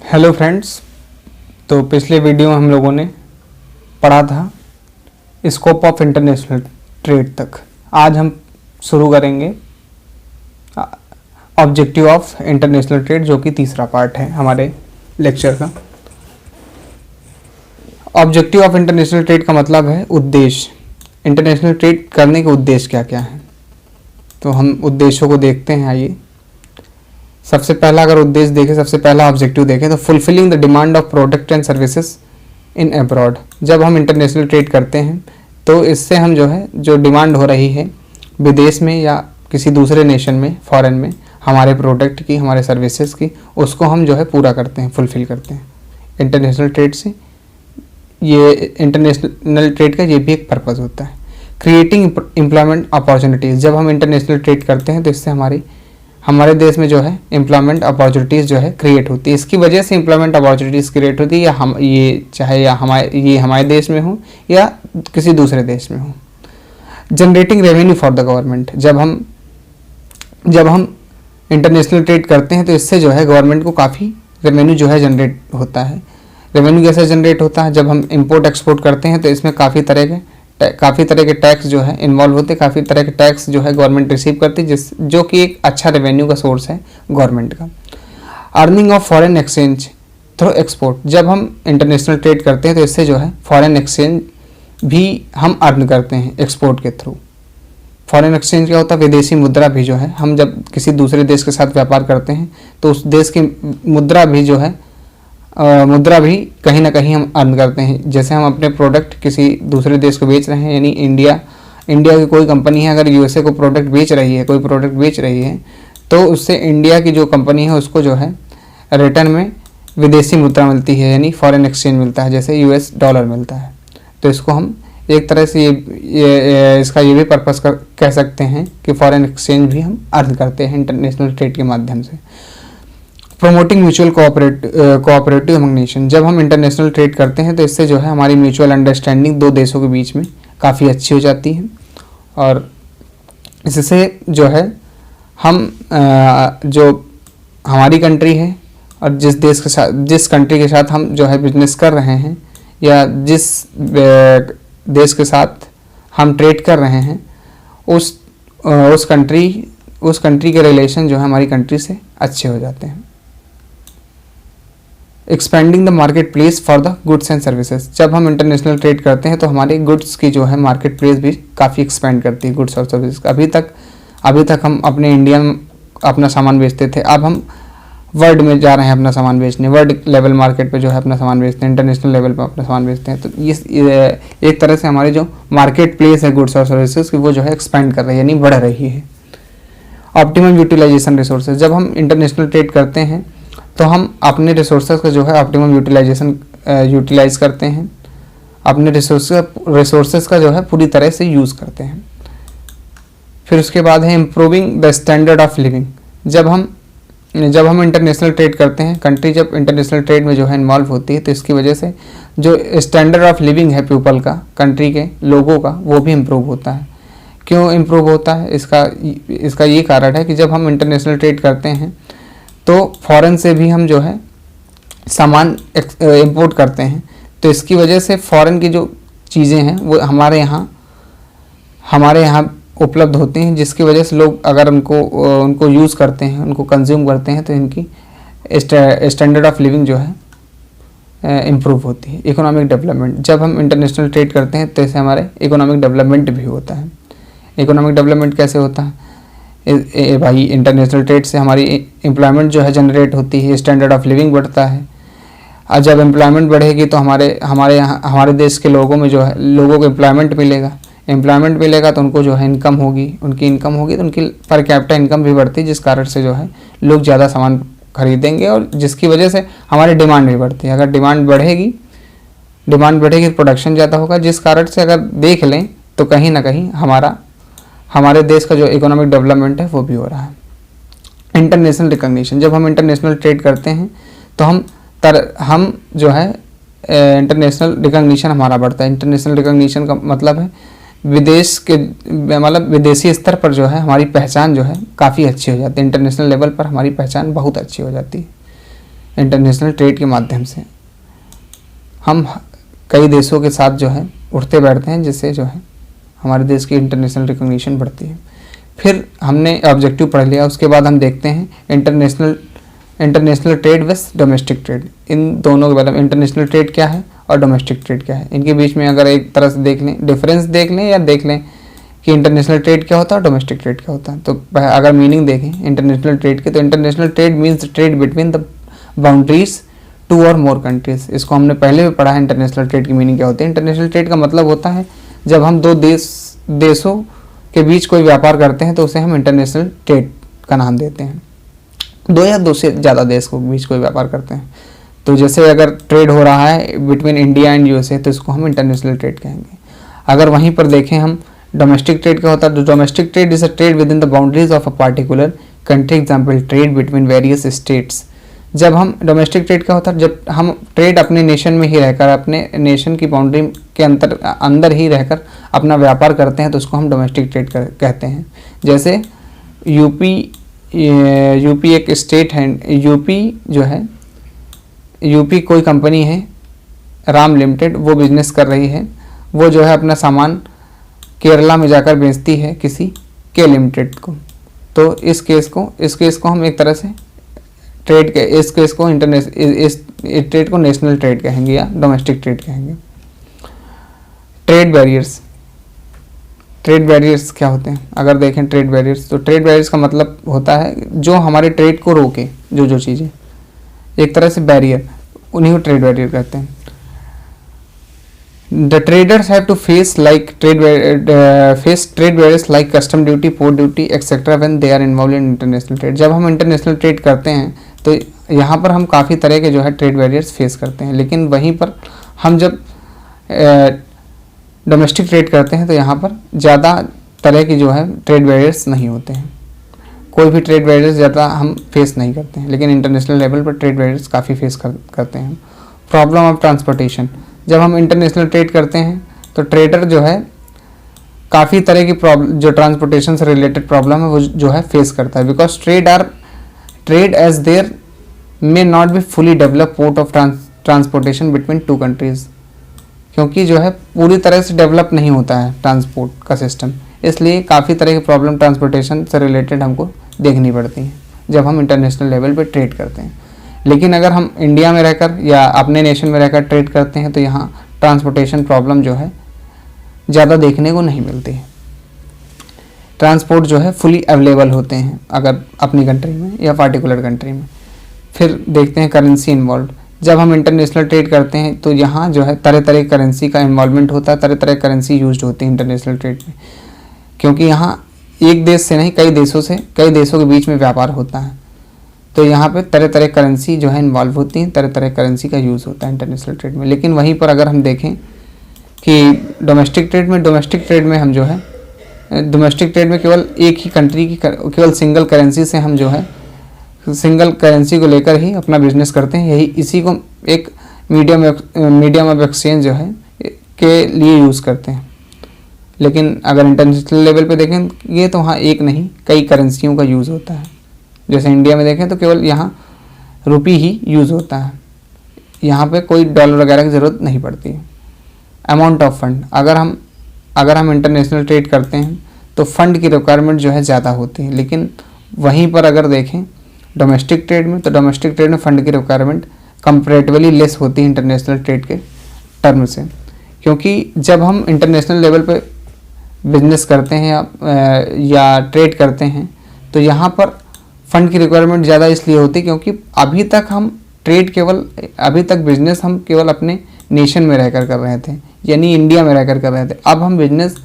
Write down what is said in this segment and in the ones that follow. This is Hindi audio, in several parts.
Hello friends. तो पिछले वीडियो में हम लोगों ने पढ़ा था स्कोप ऑफ इंटरनेशनल ट्रेड तक। आज हम शुरू करेंगे ऑब्जेक्टिव ऑफ इंटरनेशनल ट्रेड, जो कि तीसरा पार्ट है हमारे लेक्चर का। ऑब्जेक्टिव ऑफ इंटरनेशनल ट्रेड का मतलब है उद्देश्य। इंटरनेशनल ट्रेड करने के उद्देश्य क्या क्या हैं, तो हम उद्देश्यों को देखते हैं। आइए, सबसे पहला अगर उद्देश्य देखें, सबसे पहला ऑब्जेक्टिव देखें तो fulfilling the demand of product and services in abroad. जब हम इंटरनेशनल ट्रेड करते हैं तो इससे हम जो डिमांड हो रही है विदेश में या किसी दूसरे नेशन में, फॉरेन में, हमारे प्रोडक्ट की, हमारे सर्विसेज की, उसको हम पूरा करते हैं, फुलफिल करते हैं इंटरनेशनल ट्रेड से। ये इंटरनेशनल ट्रेड का ये भी एक पर्पज़ होता है। Creating employment opportunities. जब हम इंटरनेशनल ट्रेड करते हैं तो इससे हमारे देश में एम्प्लॉयमेंट अपॉर्चुनिटीज़ क्रिएट होती है। इसकी वजह से एम्प्लॉयमेंट अपॉर्चुनिटीज़ क्रिएट होती है, चाहे हमारे देश में हो या किसी दूसरे देश में हो। Generating revenue for the government. जब हम इंटरनेशनल ट्रेड करते हैं तो इससे गवर्नमेंट को काफ़ी रेवेन्यू जनरेट होता है। रेवेन्यू कैसे जनरेट होता है? जब हम इंपोर्ट एक्सपोर्ट करते हैं तो इसमें काफ़ी तरह के टैक्स इन्वॉल्व होते हैं। काफ़ी तरह के टैक्स गवर्नमेंट रिसीव करती है, जो कि एक अच्छा रेवेन्यू का सोर्स है गवर्नमेंट का। Earning of foreign exchange through export. जब हम इंटरनेशनल ट्रेड करते हैं तो इससे फॉरेन एक्सचेंज भी हम अर्न करते हैं एक्सपोर्ट के थ्रू। फॉरेन एक्सचेंज क्या होता है? विदेशी मुद्रा भी हम जब किसी दूसरे देश के साथ व्यापार करते हैं तो उस देश की मुद्रा भी कहीं ना कहीं हम अर्न करते हैं। जैसे हम अपने प्रोडक्ट किसी दूसरे देश को बेच रहे हैं, यानी इंडिया की कोई कंपनी है अगर यूएसए को प्रोडक्ट बेच रही है, तो उससे इंडिया की जो कंपनी है उसको रिटर्न में विदेशी मुद्रा मिलती है, यानी फॉरेन एक्सचेंज मिलता है, जैसे यूएस डॉलर मिलता है। तो इसको हम एक तरह से इसका ये भी पर्पस कह सकते हैं कि फॉरेन एक्सचेंज भी हम अर्न करते हैं इंटरनेशनल ट्रेड के माध्यम से। Promoting mutual cooperative among nation. जब हम इंटरनेशनल ट्रेड करते हैं तो इससे हमारी म्यूचुअल अंडरस्टैंडिंग दो देशों के बीच में काफ़ी अच्छी हो जाती है, और इससे हम जो हमारी कंट्री है और जिस कंट्री के साथ हम बिजनेस कर रहे हैं या जिस देश के साथ हम ट्रेड कर रहे हैं, उस कंट्री के रिलेशन हमारी कंट्री से अच्छे हो जाते हैं। Expanding the market place for the goods and services. जब हम इंटरनेशनल ट्रेड करते हैं तो हमारे गुड्स की मार्केट प्लेस भी काफ़ी एक्सपेंड करती है, गुड्स और सर्विसेज। अभी तक हम अपने इंडिया में अपना सामान बेचते थे, अब हम वर्ल्ड में जा रहे हैं अपना सामान बेचने, वर्ल्ड लेवल मार्केट पे अपना सामान बेचते हैं, इंटरनेशनल लेवल पे अपना सामान बेचते हैं। तो ये एक तरह से हमारी जो मार्केट प्लेस है गुड्स और सर्विसेज की, वो एक्सपेंड कर रही है, यानी बढ़ रही है। Optimum utilization resources. जब हम इंटरनेशनल ट्रेड करते हैं तो हम अपने रिसोर्सेज का ऑप्टिमम यूटिलाइज करते हैं, अपने रिसोर्सेज का पूरी तरह से यूज़ करते हैं। फिर उसके बाद है improving the standard of living. जब हम इंटरनेशनल ट्रेड करते हैं, कंट्री जब इंटरनेशनल ट्रेड में इन्वॉल्व होती है तो इसकी वजह से जो स्टैंडर्ड ऑफ लिविंग है पीपल का, कंट्री के लोगों का, वो भी इम्प्रूव होता है। क्यों इम्प्रूव होता है? इसका ये कारण है कि जब हम इंटरनेशनल ट्रेड करते हैं तो फॉरेन से भी हम सामान इंपोर्ट करते हैं, तो इसकी वजह से फॉरेन की जो चीज़ें हैं वो हमारे यहाँ उपलब्ध होती हैं, जिसकी वजह से लोग अगर उनको यूज़ करते हैं, उनको कंज्यूम करते हैं, तो इनकी स्टैंडर्ड ऑफ लिविंग इम्प्रूव होती है। Economic development. जब हम इंटरनेशनल ट्रेड करते हैं तो इससे हमारे इकोनॉमिक डेवलपमेंट भी होता है। इकोनॉमिक डेवलपमेंट कैसे होता है? भाई, इंटरनेशनल ट्रेड से हमारी एम्प्लॉयमेंट जनरेट होती है, स्टैंडर्ड ऑफ लिविंग बढ़ता है। और जब एम्प्लॉयमेंट बढ़ेगी तो हमारे देश के लोगों में लोगों को एम्प्लॉयमेंट मिलेगा तो उनको इनकम होगी, उनकी इनकम होगी तो उनकी पर कैपिटा इनकम भी बढ़ती है, जिस कारण से लोग ज़्यादा सामान खरीदेंगे और जिसकी वजह से हमारी डिमांड भी बढ़ती है। अगर डिमांड बढ़ेगी तो प्रोडक्शन ज़्यादा होगा, जिस कारण से अगर देख लें तो कहीं ना कहीं हमारे देश का इकोनॉमिक डेवलपमेंट है वो भी हो रहा है। International recognition. जब हम इंटरनेशनल ट्रेड करते हैं तो हम इंटरनेशनल रिकॉग्निशन हमारा बढ़ता है। इंटरनेशनल रिकॉग्निशन का मतलब है विदेशी स्तर पर हमारी पहचान काफ़ी अच्छी हो जाती है। इंटरनेशनल लेवल पर हमारी पहचान बहुत अच्छी हो जाती है। इंटरनेशनल ट्रेड के माध्यम से हम कई देशों के साथ जो है उठते बैठते हैं, जिससे जो है हमारे देश की इंटरनेशनल रिकॉग्निशन बढ़ती है। फिर हमने ऑब्जेक्टिव पढ़ लिया, उसके बाद हम देखते हैं इंटरनेशनल ट्रेड विस डोमेस्टिक ट्रेड। इन दोनों के बारे में, इंटरनेशनल ट्रेड क्या है और डोमेस्टिक ट्रेड क्या है, इनके बीच में अगर एक तरह से देख लें, डिफरेंस देख लें या देख लें कि इंटरनेशनल ट्रेड क्या होता है और डोमेस्टिक ट्रेड क्या होता है। तो अगर मीनिंग देखें इंटरनेशनल ट्रेड के, तो international trade means trade between the boundaries two or more countries. इसको हमने पहले भी पढ़ा है। इंटरनेशनल ट्रेड की मीनिंग क्या होती है? इंटरनेशनल ट्रेड का मतलब होता है जब हम दो देशों के बीच कोई व्यापार करते हैं तो उसे हम इंटरनेशनल ट्रेड का नाम देते हैं। दो या दो से ज़्यादा देश के बीच कोई व्यापार करते हैं, तो जैसे अगर ट्रेड हो रहा है बिटवीन इंडिया एंड यूएसए तो इसको हम इंटरनेशनल ट्रेड कहेंगे। अगर वहीं पर देखें हम डोमेस्टिक ट्रेड क्या होता है, तो domestic trade is a trade with in the boundaries of a particular country, example trade between various states. जब हम डोमेस्टिक ट्रेड क्या होता है, जब हम ट्रेड अपने नेशन में ही रहकर, अपने नेशन की बाउंड्री के अंदर ही रहकर अपना व्यापार करते हैं, तो उसको हम डोमेस्टिक ट्रेड कहते हैं। जैसे यूपी एक स्टेट है, यूपी जो है, यूपी कोई कंपनी है राम लिमिटेड, वो बिजनेस कर रही है, वो जो है अपना सामान केरला में जाकर बेचती है किसी के लिमिटेड को। तो इस केस को हम एक तरह से ट्रेड के, इस केस को इस ट्रेड को नेशनल ट्रेड कहेंगे या डोमेस्टिक ट्रेड कहेंगे। ट्रेड बैरियर्स क्या होते हैं? अगर देखें ट्रेड बैरियर्स, तो ट्रेड बैरियर्स का मतलब होता है जो हमारे ट्रेड को रोके, जो चीज़ें एक तरह से बैरियर, उन्हीं को ट्रेड बैरियर कहते हैं। The traders have to face trade barriers like custom duty, port duty, etc. when they are involved in international trade. जब हम इंटरनेशनल ट्रेड करते हैं तो यहाँ पर हम काफ़ी तरह के जो है ट्रेड बैरियर्स फेस करते हैं, लेकिन वहीं पर हम जब डोमेस्टिक ट्रेड करते हैं तो यहाँ पर ज़्यादा तरह की जो है ट्रेड बैरियर्स नहीं होते हैं। कोई भी ट्रेड बैरियर्स ज़्यादा हम फेस नहीं करते हैं, लेकिन इंटरनेशनल लेवल पर ट्रेड बैरियर्स काफ़ी फेस करते हैं। प्रॉब्लम ऑफ ट्रांसपोर्टेशन, जब हम इंटरनेशनल ट्रेड करते हैं तो ट्रेडर जो है काफ़ी तरह की प्रॉब्लम, जो ट्रांसपोर्टेशन से रिलेटेड प्रॉब्लम है वो जो है फेस करता है, because trade as there may not be fully develop port of transportation between two countries, क्योंकि जो है पूरी तरह से डेवलप नहीं होता है ट्रांसपोर्ट का सिस्टम, इसलिए काफ़ी तरह की प्रॉब्लम ट्रांसपोर्टेशन से रिलेटेड हमको देखनी पड़ती है जब हम इंटरनेशनल लेवल पे ट्रेड करते हैं। लेकिन अगर हम इंडिया में रहकर या अपने नेशन में रहकर ट्रेड करते हैं तो यहाँ ट्रांसपोर्टेशन प्रॉब्लम जो है ज़्यादा देखने को नहीं मिलती है। ट्रांसपोर्ट जो है फुली अवेलेबल होते हैं अगर अपनी कंट्री में या पार्टिकुलर कंट्री में। फिर देखते हैं करेंसी इन्वॉल्व, जब हम इंटरनेशनल ट्रेड करते हैं तो यहाँ जो है तरह तरह की करेंसी का इन्वॉल्वमेंट होता है, तरह तरह की करेंसी यूज होती है इंटरनेशनल ट्रेड में, क्योंकि यहाँ एक देश से नहीं कई देशों के बीच में व्यापार होता है, तो यहाँ पे तरह तरह करेंसी जो है इन्वॉल्व होती हैं, तरह तरह करेंसी का यूज़ होता है इंटरनेशनल ट्रेड में। लेकिन वहीं पर अगर हम देखें कि डोमेस्टिक ट्रेड में हम जो है डोमेस्टिक ट्रेड में केवल एक ही कंट्री की केवल सिंगल करेंसी से हम जो है सिंगल करेंसी को लेकर ही अपना बिजनेस करते हैं, इसी को एक मीडियम ऑफ एक्सचेंज जो है के लिए यूज़ करते हैं। लेकिन अगर इंटरनेशनल लेवल पे देखेंगे तो वहाँ एक नहीं कई करेंसियों का यूज़ होता है। जैसे इंडिया में देखें तो केवल यहाँ रुपी ही यूज़ होता है, यहाँ पे कोई डॉलर वगैरह की ज़रूरत नहीं पड़ती है। अमाउंट ऑफ फंड, अगर हम इंटरनेशनल ट्रेड करते हैं तो फंड की रिक्वायरमेंट जो है ज़्यादा होती है, लेकिन वहीं पर अगर देखें डोमेस्टिक ट्रेड में, तो डोमेस्टिक ट्रेड में फ़ंड की रिक्वायरमेंट कंपैरेटिवली लेस होती है इंटरनेशनल ट्रेड के टर्म से, क्योंकि जब हम इंटरनेशनल लेवल पे बिजनेस करते हैं या ट्रेड करते हैं तो यहाँ पर फ़ंड की रिक्वायरमेंट ज़्यादा इसलिए होती है क्योंकि अभी तक बिजनेस हम केवल अपने नेशन में रहकर कर रहे थे, यानी इंडिया में रहकर कर रहे थे। अब हम बिजनेस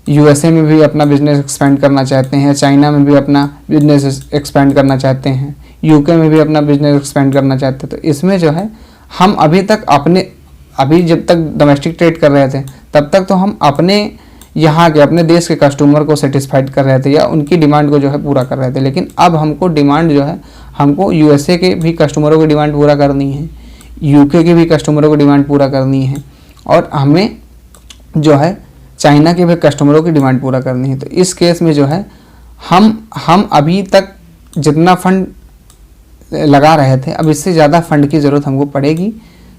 यूएसए में भी अपना बिजनेस एक्सपेंड करना चाहते हैं, चाइना में भी अपना बिजनेस एक्सपेंड करना चाहते हैं, यूके में भी अपना बिजनेस एक्सपेंड करना चाहते हैं। तो इसमें जो है हम अभी जब तक डोमेस्टिक ट्रेड कर रहे थे तब तक तो हम अपने देश के कस्टमर को सेटिस्फाइड कर रहे थे या उनकी डिमांड को जो है पूरा कर रहे थे, लेकिन अब हमको यूएसए के भी कस्टमरों की डिमांड पूरा करनी है, यूके के भी कस्टमरों की डिमांड पूरा करनी है, और हमें जो है चाइना के भी कस्टमरों की डिमांड पूरा करनी है। तो इस केस में जो है हम अभी तक जितना फंड लगा रहे थे, अब इससे ज़्यादा फंड की ज़रूरत हमको पड़ेगी,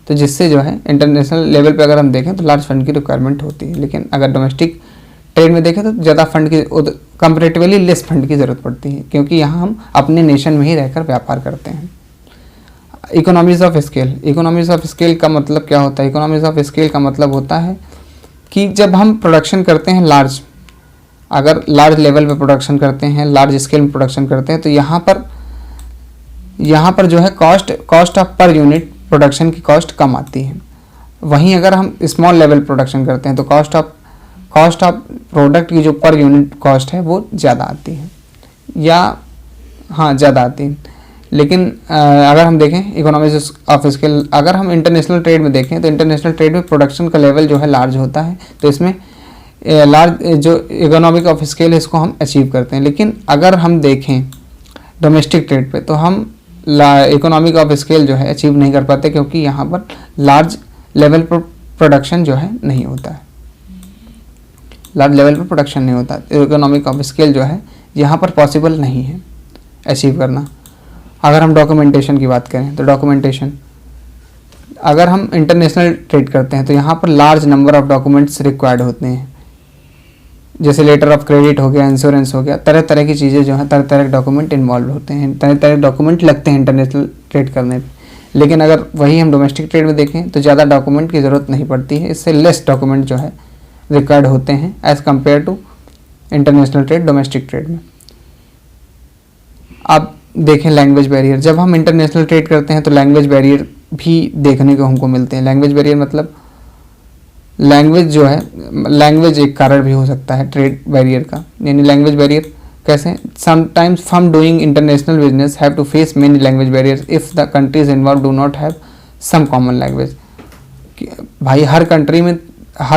तो जिससे जो है इंटरनेशनल लेवल पे अगर हम देखें तो लार्ज फंड की रिक्वायरमेंट होती है। लेकिन अगर डोमेस्टिक ट्रेड में देखें तो ज़्यादा फंड की, कंपेरेटिवली लेस फंड की ज़रूरत पड़ती है, क्योंकि यहाँ हम अपने नेशन में ही रहकर व्यापार करते हैं। Economies of scale, economies of scale का मतलब क्या होता है? इकोनॉमीज़ ऑफ स्केल का मतलब होता है कि जब हम प्रोडक्शन करते हैं लार्ज, अगर लार्ज लेवल पे प्रोडक्शन करते हैं, लार्ज स्केल में प्रोडक्शन करते हैं, तो यहाँ पर जो है cost of per unit production की कॉस्ट कम आती है। वहीं अगर हम स्मॉल लेवल प्रोडक्शन करते हैं तो कॉस्ट ऑफ प्रोडक्ट की जो पर यूनिट कॉस्ट है वो ज़्यादा आती है, या हाँ ज़्यादा आती है। लेकिन अगर हम देखें इकोनॉमीज ऑफ स्केल, अगर हम इंटरनेशनल ट्रेड में देखें तो इंटरनेशनल ट्रेड में प्रोडक्शन का लेवल जो है लार्ज होता है, तो इसमें लार्ज जो इकोनॉमिक ऑफ स्केल है इसको हम अचीव करते हैं। लेकिन अगर हम देखें डोमेस्टिक ट्रेड पे तो हम इकोनॉमिक ऑफ स्केल जो है अचीव नहीं कर पाते, क्योंकि यहाँ पर लार्ज लेवल पर प्रोडक्शन जो है नहीं होता है, लार्ज लेवल पर प्रोडक्शन नहीं होता। इकोनॉमिक ऑफ स्केल जो है यहाँ पर पॉसिबल नहीं है अचीव करना। अगर हम डॉक्यूमेंटेशन की बात करें तो डॉक्यूमेंटेशन, अगर हम इंटरनेशनल ट्रेड करते हैं तो यहाँ पर large number of documents required होते हैं, जैसे लेटर ऑफ क्रेडिट हो गया, इंश्योरेंस हो गया, तरह तरह की चीज़ें जो हैं, तरह तरह के डॉक्यूमेंट इन्वॉल्व होते हैं, तरह तरह के डॉक्यूमेंट लगते हैं इंटरनेशनल ट्रेड करने पे। लेकिन अगर वही हम डोमेस्टिक ट्रेड में देखें तो ज़्यादा डॉक्यूमेंट की ज़रूरत नहीं पड़ती है, इससे लेस डॉक्यूमेंट जो है रिक्वायर्ड होते हैं as compare to international trade domestic trade में। अब देखें लैंग्वेज बैरियर, जब हम इंटरनेशनल ट्रेड करते हैं तो लैंग्वेज बैरियर भी देखने को हमको मिलते हैं। लैंग्वेज बैरियर मतलब लैंग्वेज जो है, लैंग्वेज एक कारण भी हो सकता है ट्रेड बैरियर का। यानी लैंग्वेज बैरियर कैसे? Sometimes from doing international business have to face many language barriers if the countries involve do not have some common language. भाई हर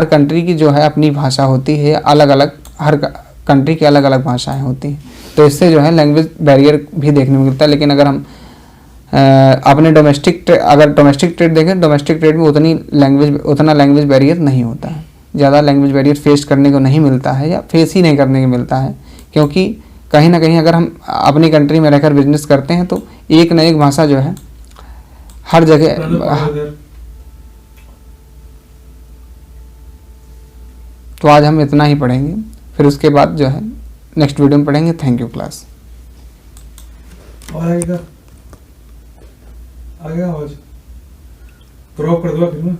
कंट्री की जो है अपनी भाषा होती है, अलग अलग, हर कंट्री की अलग अलग भाषाएं होती हैं, तो इससे जो है लैंग्वेज बैरियर भी देखने को मिलता है। लेकिन अगर हम अपने डोमेस्टिक ट्रेड देखें, डोमेस्टिक ट्रेड में उतना लैंग्वेज बैरियर नहीं होता है, ज़्यादा लैंग्वेज बैरियर फेस करने को नहीं मिलता है, या फेस ही नहीं करने को मिलता है, क्योंकि कहीं ना कहीं अगर हम अपनी कंट्री में रहकर बिजनेस करते हैं तो एक न एक भाषा जो है हर जगह। तो आज हम इतना ही पढ़ेंगे, फिर उसके बाद जो है नेक्स्ट वीडियो में पढ़ेंगे। Thank you class. आ गया आवाज क्रॉप कर दो फिर में।